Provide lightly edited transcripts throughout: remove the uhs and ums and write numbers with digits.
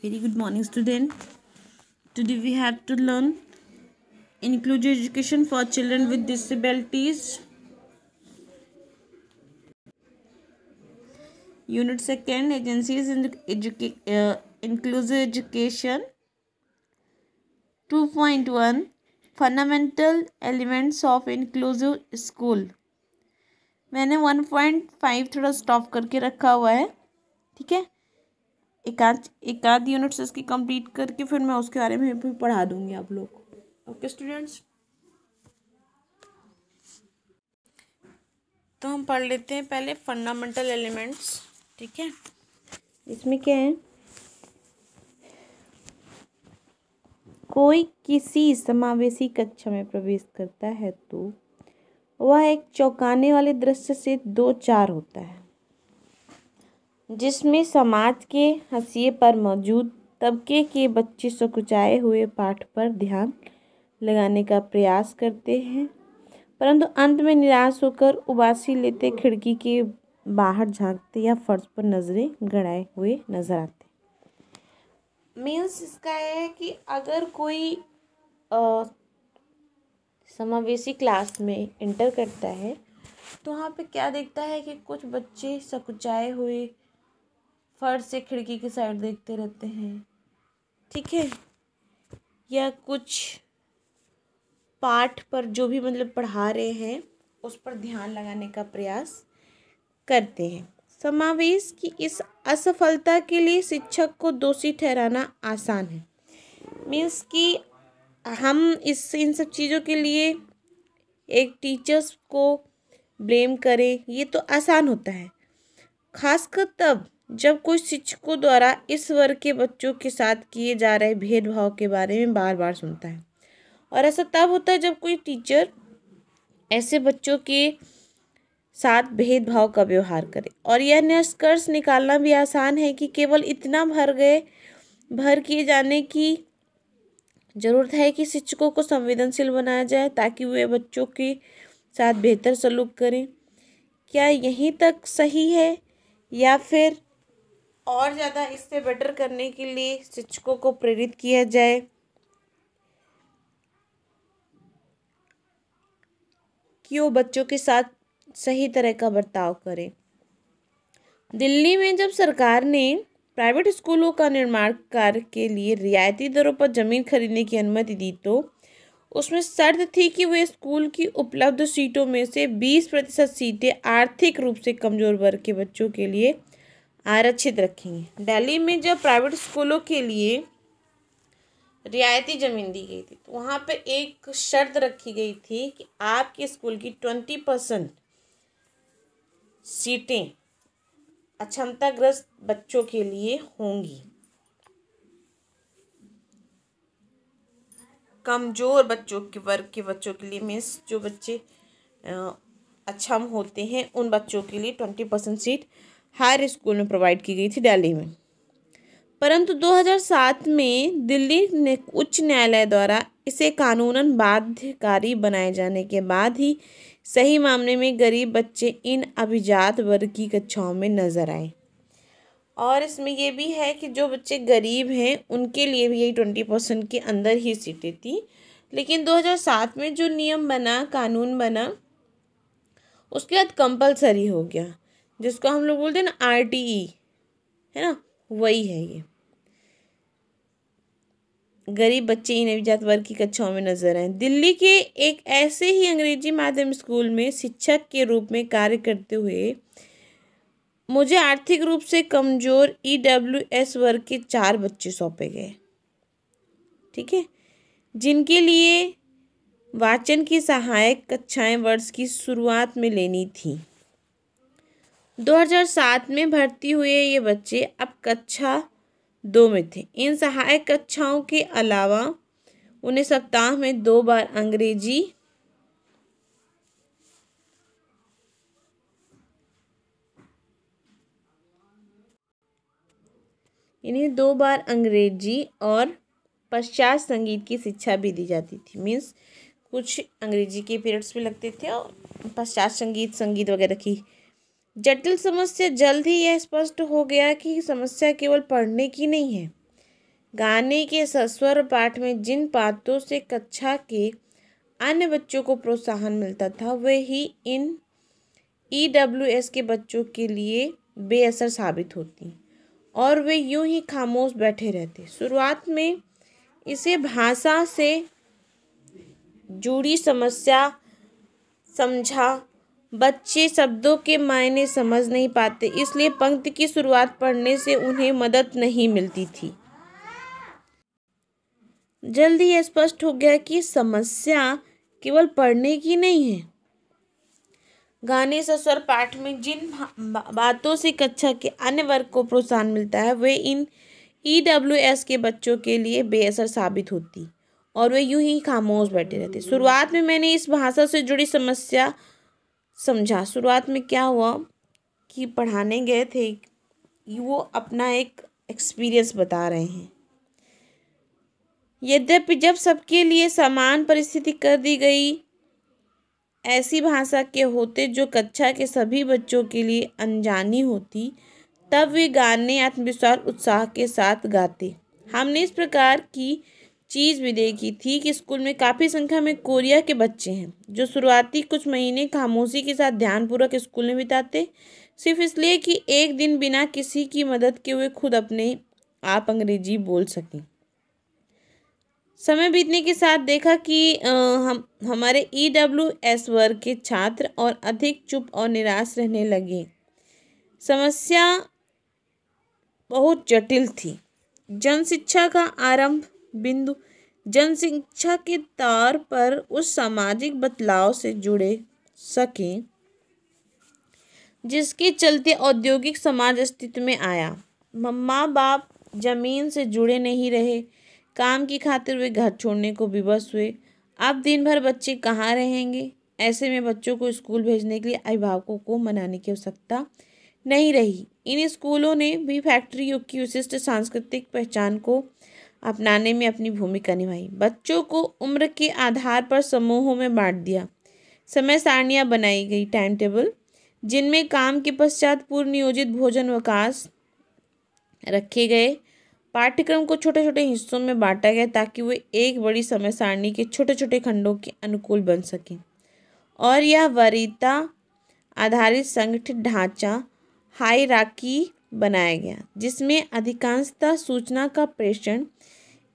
Very good morning, student. Today we have to learn inclusive education for children with disabilities. Unit 2, Agencies in Inclusive Education. 2.1 Fundamental Elements of Inclusive School. मैंने 1.5 थोड़ा stop करके रखा हुआ है, ठीक है। एक आध यूनिट्स इसकी कंप्लीट करके फिर मैं उसके बारे में भी पढ़ा दूंगी आप लोग को। ओके स्टूडेंट्स, तो हम पढ़ लेते हैं पहले फंडामेंटल एलिमेंट्स, ठीक है। इसमें क्या है, कोई किसी समावेशी कक्षा में प्रवेश करता है तो वह एक चौंकाने वाले दृश्य से दो चार होता है, जिसमें समाज के हाशिए पर मौजूद तबके के बच्चे सकुचाए हुए पाठ पर ध्यान लगाने का प्रयास करते हैं, परंतु अंत में निराश होकर उबासी लेते खिड़की के बाहर झांकते या फर्श पर नजरें गड़ाए हुए नजर आते। मीन्स इसका है कि अगर कोई समावेशी क्लास में इंटर करता है तो वहाँ पे क्या देखता है कि कुछ बच्चे सकुचाए हुए फर्श से खिड़की की साइड देखते रहते हैं, ठीक है, या कुछ पाठ पर जो भी मतलब पढ़ा रहे हैं उस पर ध्यान लगाने का प्रयास करते हैं। समावेश की इस असफलता के लिए शिक्षक को दोषी ठहराना आसान है। मीन्स कि हम इन सब चीज़ों के लिए एक टीचर्स को ब्लेम करें, ये तो आसान होता है, खासकर तब जब कोई शिक्षकों द्वारा इस वर्ग के बच्चों के साथ किए जा रहे भेदभाव के बारे में बार बार सुनता है। और ऐसा तब होता है जब कोई टीचर ऐसे बच्चों के साथ भेदभाव का व्यवहार करे। और यह निष्कर्ष निकालना भी आसान है कि केवल इतना भर किए जाने की ज़रूरत है कि शिक्षकों को संवेदनशील बनाया जाए ताकि वे बच्चों के साथ बेहतर सलूक करें। क्या यहीं तक सही है या फिर और ज़्यादा इससे बेटर करने के लिए शिक्षकों को प्रेरित किया जाए? कि वो बच्चों के साथ सही तरह का बर्ताव करें। दिल्ली में जब सरकार ने प्राइवेट स्कूलों का निर्माण कार्य के लिए रियायती दरों पर ज़मीन खरीदने की अनुमति दी तो उसमें शर्त थी कि वे स्कूल की उपलब्ध सीटों में से 20% सीटें आर्थिक रूप से कमज़ोर वर्ग के बच्चों के लिए आरक्षित रखेंगे। दिल्ली में जब प्राइवेट स्कूलों के लिए रियायती ज़मीन दी गई थी तो वहाँ पे एक शर्त रखी गई थी कि आपके स्कूल की 20% सीटें अक्षमताग्रस्त बच्चों के लिए होंगी, कमज़ोर बच्चों के वर्ग के बच्चों के लिए। मीन्स जो बच्चे अक्षम होते हैं उन बच्चों के लिए 20% सीट हर स्कूल में प्रोवाइड की गई थी दिल्ली में। परंतु 2007 में दिल्ली उच्च न्यायालय द्वारा इसे कानूनन बाध्यकारी बनाए जाने के बाद ही सही मामले में गरीब बच्चे इन अभिजात वर्ग की कक्षाओं में नजर आए। और इसमें यह भी है कि जो बच्चे गरीब हैं उनके लिए भी यही 20% के अंदर ही सीटें थी। लेकिन 2007 में जो नियम बना, कानून बना, उसके बाद कंपलसरी हो गया, जिसको हम लोग बोलते हैं ना RTE, है ना, वही है ये। गरीब बच्चे इन अभिजात वर्ग की कक्षाओं में नजर आए। दिल्ली के एक ऐसे ही अंग्रेजी माध्यम स्कूल में शिक्षक के रूप में कार्य करते हुए मुझे आर्थिक रूप से कमजोर EWS वर्ग के 4 बच्चे सौंपे गए, ठीक है, जिनके लिए वाचन की सहायक कक्षाएं वर्ष की शुरुआत में लेनी थी। 2007 में भर्ती हुए ये बच्चे अब कक्षा 2 में थे। इन सहायक कक्षाओं के अलावा उन्हें सप्ताह में 2 बार अंग्रेजी और पश्चात संगीत की शिक्षा भी दी जाती थी। मीन्स कुछ अंग्रेजी के पीरियड्स भी लगते थे और पश्चात संगीत वगैरह की। जटिल समस्या जल्द ही यह स्पष्ट हो गया कि समस्या केवल पढ़ने की नहीं है, गाने के सस्वर पाठ में जिन बातों से कक्षा के अन्य बच्चों को प्रोत्साहन मिलता था वही इन EWS के बच्चों के लिए बेअसर साबित होती और वे यूं ही खामोश बैठे रहते। शुरुआत में इसे भाषा से जुड़ी समस्या समझा। बच्चे शब्दों के मायने समझ नहीं पाते, इसलिए पंक्ति की शुरुआत पढ़ने से उन्हें मदद नहीं मिलती थी। जल्दी यह स्पष्ट हो गया कि समस्या केवल पढ़ने की नहीं है। गाने सस्वर पाठ में जिन बातों से कक्षा के अन्य वर्ग को प्रोत्साहन मिलता है वे इन EWS के बच्चों के लिए बेअसर साबित होती और वे यूं ही खामोश बैठे रहते। शुरुआत में मैंने इस भाषा से जुड़ी समस्या समझा। शुरुआत में क्या हुआ कि पढ़ाने गए थे, वो अपना एक एक्सपीरियंस बता रहे हैं। यद्यपि जब सबके लिए समान परिस्थिति कर दी गई, ऐसी भाषा के होते जो कक्षा के सभी बच्चों के लिए अनजानी होती, तब वे गाने आत्मविश्वास उत्साह के साथ गाते। हमने इस प्रकार की चीज़ भी देखी थी कि स्कूल में काफ़ी संख्या में कोरिया के बच्चे हैं जो शुरुआती कुछ महीने खामोशी के साथ ध्यानपूर्वक स्कूल में बिताते, सिर्फ इसलिए कि एक दिन बिना किसी की मदद के वे खुद अपने आप अंग्रेजी बोल सकें। समय बीतने के साथ देखा कि हमारे EWS वर्ग के छात्र और अधिक चुप और निराश रहने लगे। समस्या बहुत जटिल थी। जनशिक्षा का आरंभ बिंदु जनशिक्षा के तौर पर उस सामाजिक बदलाव से जुड़े सके जिसके चलते औद्योगिक समाज अस्तित्व में आया। माँ बाप जमीन से जुड़े नहीं रहे, काम की खातिर वे घर छोड़ने को विवश हुए। अब दिन भर बच्चे कहाँ रहेंगे? ऐसे में बच्चों को स्कूल भेजने के लिए अभिभावकों को मनाने की आवश्यकता नहीं रही। इन स्कूलों ने भी फैक्ट्री युग की विशिष्ट सांस्कृतिक पहचान को अपनाने में अपनी भूमिका निभाई। बच्चों को उम्र के आधार पर समूहों में बांट दिया। समय सारणियाँ बनाई गई, टाइम टेबल, जिनमें काम के पश्चात पूर्व नियोजित भोजन अवकाश रखे गए। पाठ्यक्रम को छोटे छोटे हिस्सों में बांटा गया ताकि वे एक बड़ी समय सारणी के छोटे छोटे खंडों के अनुकूल बन सकें। और यह वरीयता आधारित संगठित ढांचा हायरार्की बनाया गया, जिसमें अधिकांशतः सूचना का प्रेषण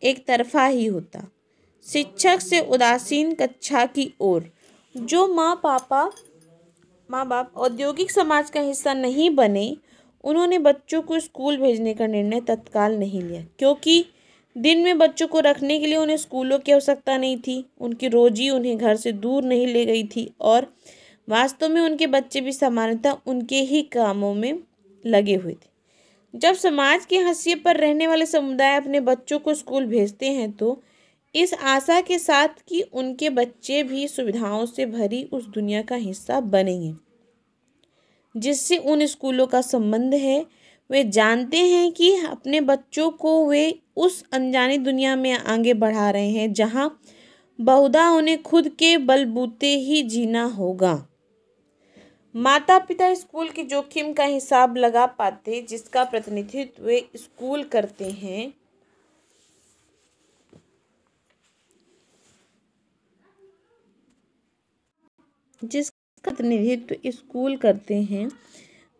एक तरफा ही होता। शिक्षक से उदासीन कक्षा की ओर। जो माँ बाप औद्योगिक समाज का हिस्सा नहीं बने, उन्होंने बच्चों को स्कूल भेजने का निर्णय तत्काल नहीं लिया, क्योंकि दिन में बच्चों को रखने के लिए उन्हें स्कूलों की आवश्यकता नहीं थी। उनकी रोजी उन्हें घर से दूर नहीं ले गई थी और वास्तव में उनके बच्चे भी सामान्यतः उनके ही कामों में लगे हुए थे। जब समाज के हाशिए पर रहने वाले समुदाय अपने बच्चों को स्कूल भेजते हैं तो इस आशा के साथ कि उनके बच्चे भी सुविधाओं से भरी उस दुनिया का हिस्सा बनेंगे जिससे उन स्कूलों का संबंध है। वे जानते हैं कि अपने बच्चों को वे उस अनजानी दुनिया में आगे बढ़ा रहे हैं जहां बहुधा उन्हें खुद के बलबूते ही जीना होगा। माता पिता स्कूल के जोखिम का हिसाब लगा पाते जिसका प्रतिनिधित्व वे स्कूल करते हैं।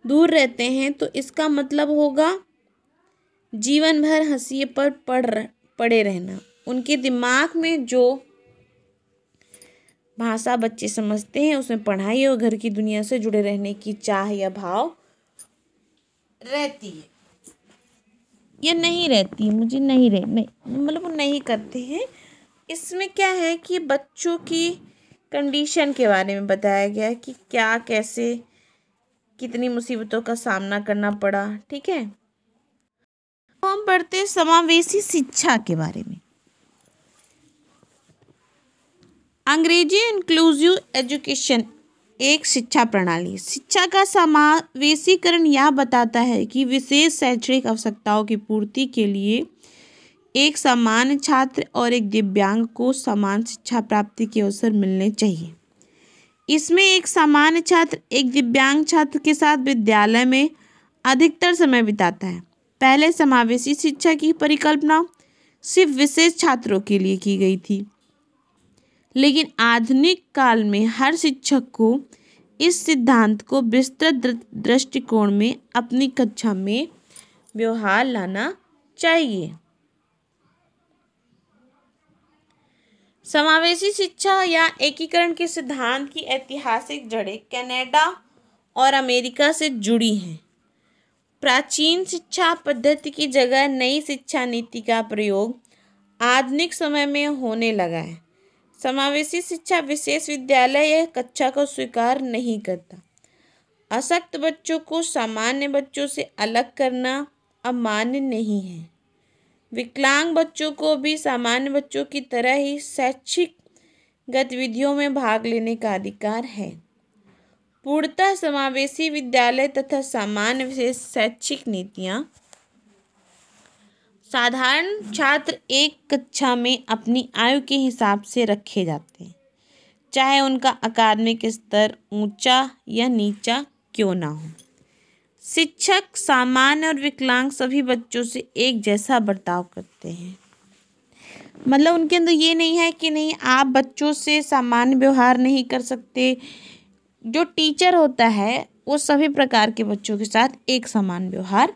दूर रहते हैं तो इसका मतलब होगा जीवन भर हाशिए पर पड़े रहना। उनके दिमाग में जो भाषा बच्चे समझते हैं उसमें पढ़ाई और घर की दुनिया से जुड़े रहने की चाह या भाव रहती है या नहीं रहती, मुझे नहीं मतलब वो नहीं करते हैं। इसमें क्या है कि बच्चों की कंडीशन के बारे में बताया गया है कि क्या कैसे कितनी मुसीबतों का सामना करना पड़ा। ठीक है, हम पढ़ते समावेशी शिक्षा के बारे में। अंग्रेजी इंक्लूसिव एजुकेशन एक शिक्षा प्रणाली। शिक्षा का समावेशीकरण यह बताता है कि विशेष शैक्षणिक आवश्यकताओं की पूर्ति के लिए एक सामान्य छात्र और एक दिव्यांग को समान शिक्षा प्राप्ति के अवसर मिलने चाहिए। इसमें एक सामान्य छात्र एक दिव्यांग छात्र के साथ विद्यालय में अधिकतर समय बिताता है। पहले समावेशी शिक्षा की परिकल्पना सिर्फ विशेष छात्रों के लिए की गई थी। लेकिन आधुनिक काल में हर शिक्षक को इस सिद्धांत को विस्तृत दृष्टिकोण में अपनी कक्षा में व्यवहार लाना चाहिए। समावेशी शिक्षा या एकीकरण के सिद्धांत की ऐतिहासिक जड़ें कनाडा और अमेरिका से जुड़ी हैं। प्राचीन शिक्षा पद्धति की जगह नई शिक्षा नीति का प्रयोग आधुनिक समय में होने लगा है। समावेशी शिक्षा विशेष विद्यालय या कक्षा को स्वीकार नहीं करता। अशक्त बच्चों को सामान्य बच्चों से अलग करना अब मान्य नहीं है। विकलांग बच्चों को भी सामान्य बच्चों की तरह ही शैक्षिक गतिविधियों में भाग लेने का अधिकार है। पूर्णतः समावेशी विद्यालय तथा सामान्य विशेष शैक्षिक नीतियाँ साधारण छात्र एक कक्षा में अपनी आयु के हिसाब से रखे जाते हैं, चाहे उनका अकादमिक स्तर ऊंचा या नीचा क्यों ना हो। शिक्षक सामान्य और विकलांग सभी बच्चों से एक जैसा बर्ताव करते हैं। मतलब उनके अंदर ये नहीं है कि नहीं आप बच्चों से सामान्य व्यवहार नहीं कर सकते। जो टीचर होता है वो सभी प्रकार के बच्चों के साथ एक समान व्यवहार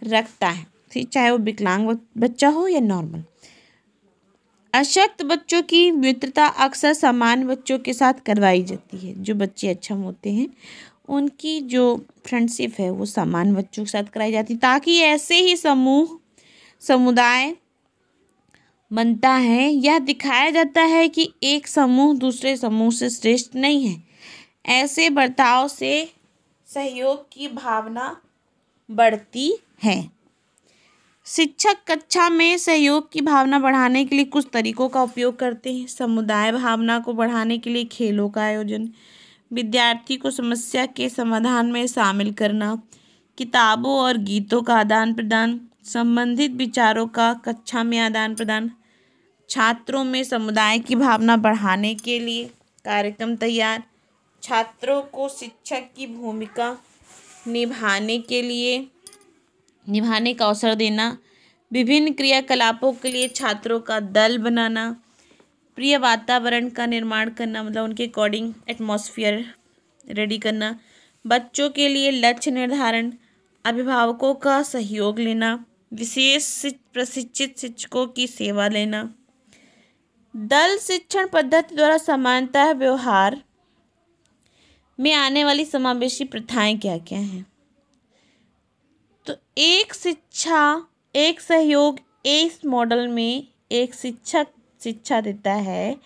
रखता है, चाहे वो विकलांग बच्चा हो या नॉर्मल। अशक्त बच्चों की मित्रता अक्सर सामान्य बच्चों के साथ करवाई जाती है। जो बच्चे अक्षम होते हैं उनकी जो फ्रेंडशिप है वो सामान्य बच्चों के साथ कराई जाती है, ताकि ऐसे ही समुदाय बनता है। यह दिखाया जाता है कि एक समूह दूसरे समूह से श्रेष्ठ नहीं है। ऐसे बर्ताव से सहयोग की भावना बढ़ती है। शिक्षक कक्षा में सहयोग की भावना बढ़ाने के लिए कुछ तरीकों का उपयोग करते हैं। समुदाय भावना को बढ़ाने के लिए खेलों का आयोजन, विद्यार्थी को समस्या के समाधान में शामिल करना, किताबों और गीतों का आदान प्रदान, संबंधित विचारों का कक्षा में आदान प्रदान, छात्रों में समुदाय की भावना बढ़ाने के लिए कार्यक्रम तैयार, छात्रों को शिक्षक की भूमिका निभाने का अवसर देना, विभिन्न क्रियाकलापों के लिए छात्रों का दल बनाना, प्रिय वातावरण का निर्माण करना, मतलब उनके अकॉर्डिंग एटमॉस्फेयर रेडी करना, बच्चों के लिए लक्ष्य निर्धारण, अभिभावकों का सहयोग लेना, विशेष प्रशिक्षित शिक्षकों की सेवा लेना। दल शिक्षण पद्धति द्वारा सामान्यतः व्यवहार में आने वाली समावेशी प्रथाएं क्या क्या हैं? तो एक शिक्षा एक सहयोग इस मॉडल में एक शिक्षक शिक्षा देता है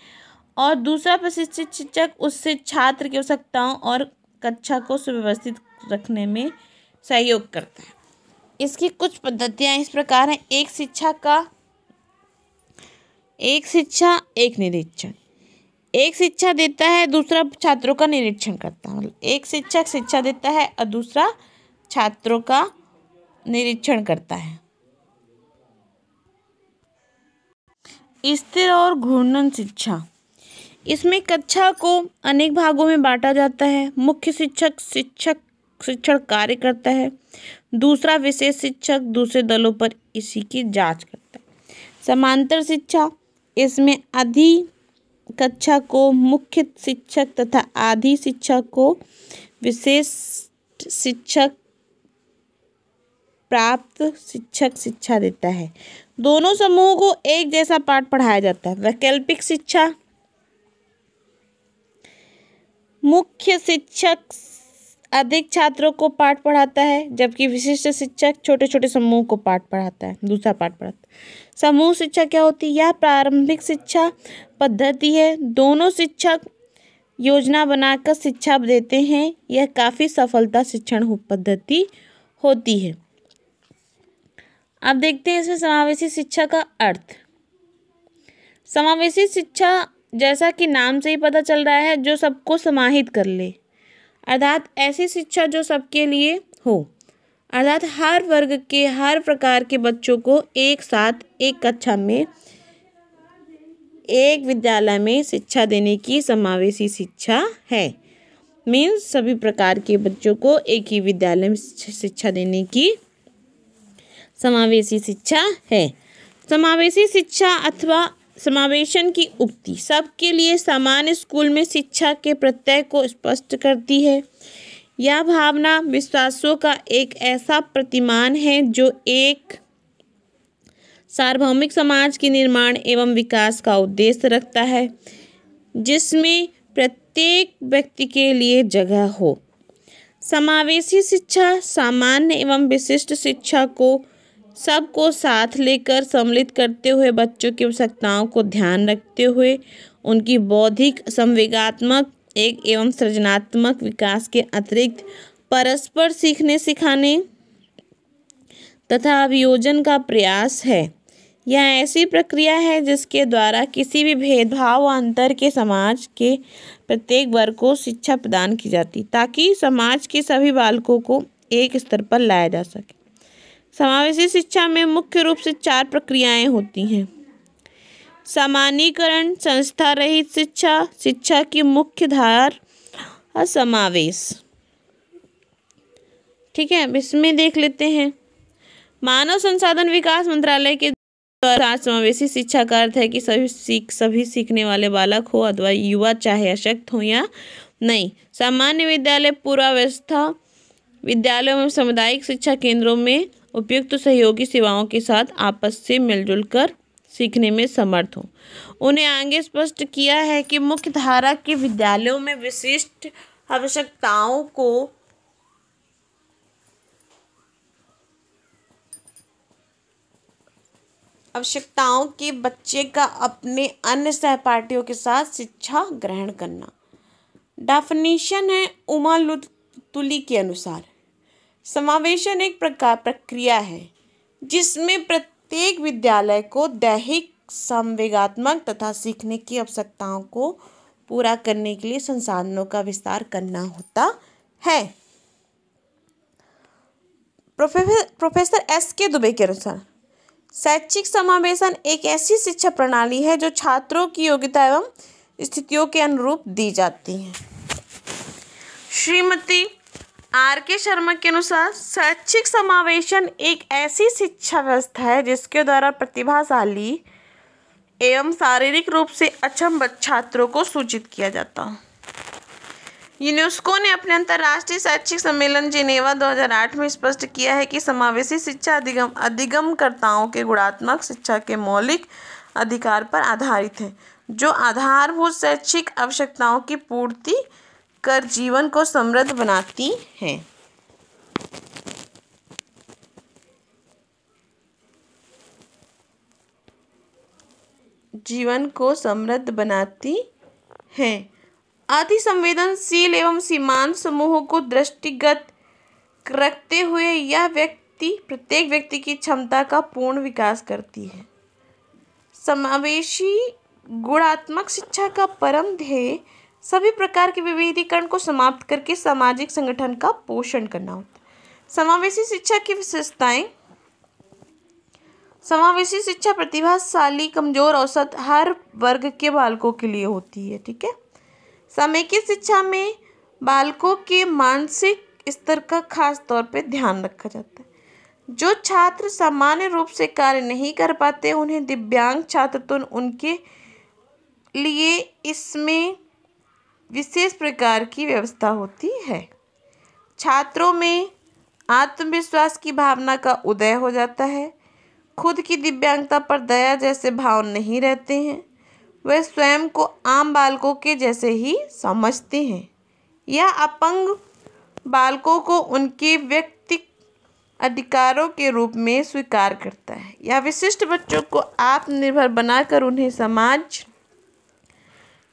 और दूसरा प्रशिक्षित शिक्षक उससे छात्र की आवश्यकताओं और कक्षा को सुव्यवस्थित रखने में सहयोग करता है। इसकी कुछ पद्धतियाँ इस प्रकार हैं। एक शिक्षा एक निरीक्षण। एक शिक्षा देता है, दूसरा छात्रों का निरीक्षण करता है। मतलब एक शिक्षक शिक्षा देता है और दूसरा छात्रों का निरीक्षण करता है। स्थिर और घूर्णन शिक्षा। इसमें कक्षा को अनेक भागों में बांटा जाता है। मुख्य शिक्षक शिक्षण कार्य करता है, दूसरा विशेष शिक्षक दूसरे दलों पर इसी की जांच करता है। समांतर शिक्षा, इसमें आधी कक्षा को मुख्य शिक्षक तथा आधी शिक्षक को विशेष शिक्षक प्राप्त शिक्षक शिक्षा देता है। दोनों समूहों को एक जैसा पाठ पढ़ाया जाता है। वैकल्पिक शिक्षा, मुख्य शिक्षक अधिक छात्रों को पाठ पढ़ाता है, जबकि विशिष्ट शिक्षक छोटे छोटे समूह को पाठ पढ़ाता है, दूसरा पाठ पढ़ाता है। समूह शिक्षा क्या होती है? यह प्रारंभिक शिक्षा पद्धति है। दोनों शिक्षक योजना बनाकर शिक्षा देते हैं। यह काफ़ी सफलता शिक्षण पद्धति होती है। अब देखते हैं इसमें समावेशी शिक्षा का अर्थ। समावेशी शिक्षा जैसा कि नाम से ही पता चल रहा है, जो सबको समाहित कर ले, अर्थात ऐसी शिक्षा जो सबके लिए हो, अर्थात हर वर्ग के हर प्रकार के बच्चों को एक साथ एक कक्षा में एक विद्यालय में शिक्षा देने की समावेशी शिक्षा है। मीन्स सभी प्रकार के बच्चों को एक ही विद्यालय में शिक्षा देने की समावेशी शिक्षा है। समावेशी शिक्षा अथवा समावेशन की उक्ति सबके लिए समान स्कूल में शिक्षा के प्रत्यय को स्पष्ट करती है। यह भावना विश्वासों का एक ऐसा प्रतिमान है जो एक सार्वभौमिक समाज के निर्माण एवं विकास का उद्देश्य रखता है, जिसमें प्रत्येक व्यक्ति के लिए जगह हो। समावेशी शिक्षा सामान्य एवं विशिष्ट शिक्षा को सबको साथ लेकर सम्मिलित करते हुए बच्चों की आवश्यकताओं को ध्यान रखते हुए उनकी बौद्धिक, संवेगात्मक एवं सृजनात्मक विकास के अतिरिक्त परस्पर सीखने सिखाने तथा अभियोजन का प्रयास है। यह ऐसी प्रक्रिया है जिसके द्वारा किसी भी भेदभाव व अंतर के समाज के प्रत्येक वर्ग को शिक्षा प्रदान की जाती, ताकि समाज के सभी बालकों को एक स्तर पर लाया जा सके। समावेशी शिक्षा में मुख्य रूप से 4 प्रक्रियाएं होती हैं। सामान्यीकरण, संस्था रहित शिक्षा, शिक्षा की मुख्य धारा, समावेश। ठीक है, अब इसमें देख लेते हैं। मानव संसाधन विकास मंत्रालय के द्वारा समावेशी शिक्षा का अर्थ है कि सभी सीखने वाले बालक हो अथवा युवा, चाहे अशक्त हो या नहीं, सामान्य विद्यालय, पूर्वावस्था विद्यालयों में, सामुदायिक शिक्षा केंद्रों में उपयुक्त सहयोगी सेवाओं के साथ आपस से मिलजुल कर सीखने में समर्थ हो। उन्हें आगे स्पष्ट किया है कि मुख्य धारा के विद्यालयों में विशिष्ट आवश्यकताओं के बच्चे का अपने अन्य सहपाठियों के साथ शिक्षा ग्रहण करना। डेफिनेशन है उमा लुतुली के अनुसार, समावेशन एक प्रक्रिया है जिसमें प्रत्येक विद्यालय को दैहिक, संवेगात्मक तथा सीखने की आवश्यकताओं को पूरा करने के लिए संसाधनों का विस्तार करना होता है। Professor S.K. दुबे के अनुसार शैक्षिक समावेशन एक ऐसी शिक्षा प्रणाली है जो छात्रों की योग्यता एवं स्थितियों के अनुरूप दी जाती है। श्रीमती R.K. शर्मा के अनुसार शैक्षिक समावेशन एक ऐसी शिक्षा व्यवस्था है जिसके द्वारा प्रतिभाशाली एवं शारीरिक रूप से अक्षम छात्रों को सूचित किया जाता है। यूनेस्को ने अपने अंतर्राष्ट्रीय शैक्षिक सम्मेलन जिनेवा 2008 में स्पष्ट किया है कि समावेशी शिक्षा अधिगमकर्ताओं के गुणात्मक शिक्षा के मौलिक अधिकार पर आधारित है, जो आधारभूत शैक्षिक आवश्यकताओं की पूर्ति कर जीवन को समृद्ध बनाती हैं। अति संवेदनशील एवं सीमांत समूहों को दृष्टिगत रखते हुए यह प्रत्येक व्यक्ति की क्षमता का पूर्ण विकास करती है। समावेशी गुणात्मक शिक्षा का परम ध्येय सभी प्रकार के विभेदीकरण को समाप्त करके सामाजिक संगठन का पोषण करना होता है। समावेशी शिक्षा की विशेषताएं। समावेशी शिक्षा प्रतिभाशाली, कमजोर, औसत हर वर्ग के बालकों के लिए होती है। ठीक है। समेकित शिक्षा में बालकों के मानसिक स्तर का खास तौर पे ध्यान रखा जाता है। जो छात्र सामान्य रूप से कार्य नहीं कर पाते उन्हें दिव्यांग छात्र, तो उनके लिए इसमें विशेष प्रकार की व्यवस्था होती है। छात्रों में आत्मविश्वास की भावना का उदय हो जाता है। खुद की दिव्यांगता पर दया जैसे भाव नहीं रहते हैं। वे स्वयं को आम बालकों के जैसे ही समझते हैं। यह अपंग बालकों को उनके व्यक्तिगत अधिकारों के रूप में स्वीकार करता है। यह विशिष्ट बच्चों को आत्मनिर्भर बनाकर उन्हें समाज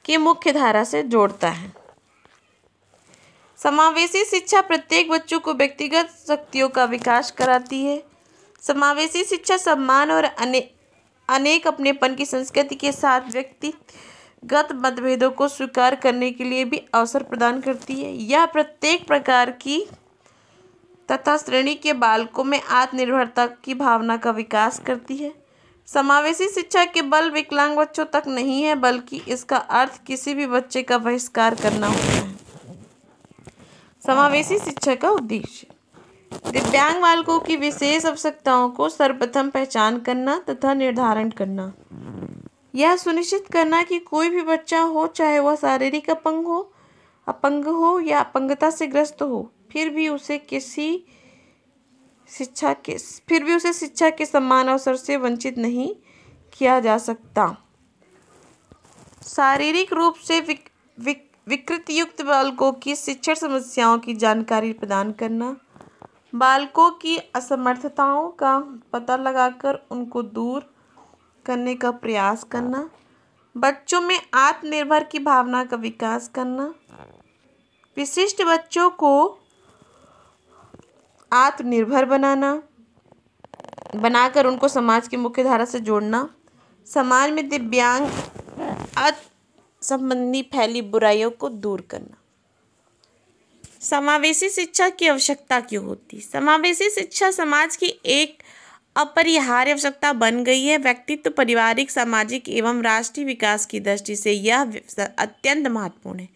की मुख्य धारा से जोड़ता है। समावेशी शिक्षा प्रत्येक बच्चों को व्यक्तिगत शक्तियों का विकास कराती है। समावेशी शिक्षा सम्मान और अनेक अपनेपन की संस्कृति के साथ व्यक्तिगत मतभेदों को स्वीकार करने के लिए भी अवसर प्रदान करती है। यह प्रत्येक प्रकार की तथा श्रेणी के बालकों में आत्मनिर्भरता की भावना का विकास करती है। समावेशी शिक्षा के बल विकलांग बच्चों तक नहीं है, बल्कि इसका अर्थ किसी भी बच्चे का बहिष्कार करना होता है। समावेशी शिक्षा का उद्देश्य। दिव्यांग बालकों की विशेष आवश्यकताओं को सर्वप्रथम पहचान करना तथा निर्धारण करना। यह सुनिश्चित करना कि कोई भी बच्चा हो, चाहे वह शारीरिक अपंग हो या अपंगता से ग्रस्त हो, फिर भी उसे शिक्षा के समान अवसर से वंचित नहीं किया जा सकता। शारीरिक रूप से विकृतियुक्त बालकों की शिक्षण समस्याओं की जानकारी प्रदान करना, बालकों की असमर्थताओं का पता लगाकर उनको दूर करने का प्रयास करना, बच्चों में आत्मनिर्भर की भावना का विकास करना, विशिष्ट बच्चों को आत्मनिर्भर बनाकर उनको समाज की मुख्य धारा से जोड़ना, समाज में दिव्यांग संबंधी फैली बुराइयों को दूर करना। समावेशी शिक्षा की आवश्यकता क्यों होती? समावेशी शिक्षा समाज की एक अपरिहार्य आवश्यकता बन गई है। व्यक्तित्व, पारिवारिक, सामाजिक एवं राष्ट्रीय विकास की दृष्टि से यह अत्यंत महत्वपूर्ण है।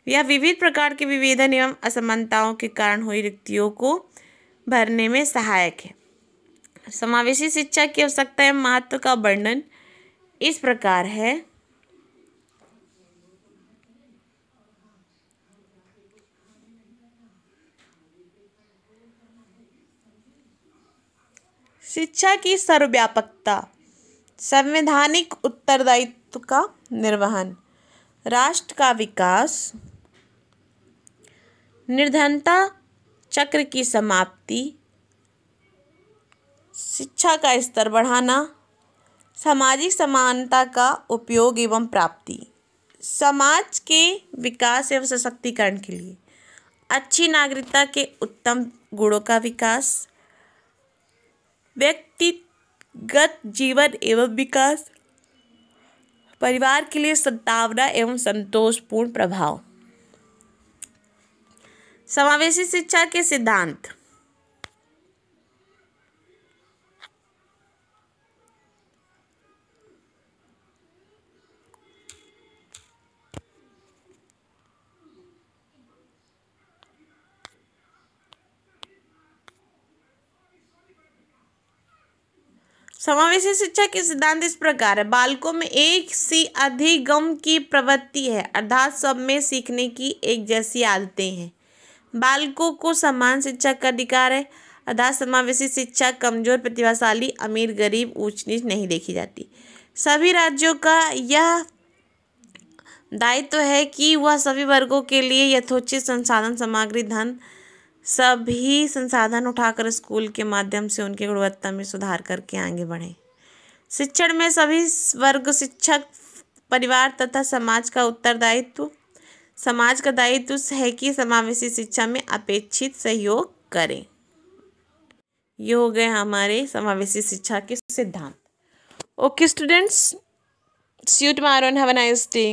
यह विविध प्रकार के विभेदन एवं असमानताओं के कारण हुई रिक्तियों को भरने में सहायक है। समावेशी शिक्षा की आवश्यकता एवं महत्व का वर्णन इस प्रकार है। शिक्षा की सर्वव्यापकता, संवैधानिक उत्तरदायित्व का निर्वहन, राष्ट्र का विकास, निर्धनता चक्र की समाप्ति, शिक्षा का स्तर बढ़ाना, सामाजिक समानता का उपयोग एवं प्राप्ति, समाज के विकास एवं सशक्तिकरण के लिए अच्छी नागरिकता के उत्तम गुणों का विकास, व्यक्तिगत जीवन एवं विकास, परिवार के लिए सद्भावना एवं संतोषपूर्ण प्रभाव। समावेशी शिक्षा के सिद्धांत। समावेशी शिक्षा के सिद्धांत इस प्रकार है। बालकों में एक सी अधिगम की प्रवृत्ति है, अर्थात सब में सीखने की एक जैसी आदतें हैं। बालकों को समान शिक्षा का अधिकार है, अर्थात समावेशी शिक्षा कमजोर, प्रतिभाशाली, अमीर, गरीब, ऊंच नीच नहीं देखी जाती। सभी राज्यों का यह दायित्व है कि वह सभी वर्गों के लिए यथोचित संसाधन, सामग्री, धन, सभी संसाधन उठाकर स्कूल के माध्यम से उनकी गुणवत्ता में सुधार करके आगे बढ़ें। शिक्षण में सभी वर्ग, शिक्षक, परिवार तथा समाज का उत्तरदायित्व, समाज का दायित्व है कि समावेशी शिक्षा में अपेक्षित सहयोग करें। ये हो गए हमारे समावेशी शिक्षा के सिद्धांत। Okay students, see you tomorrow and have a nice day.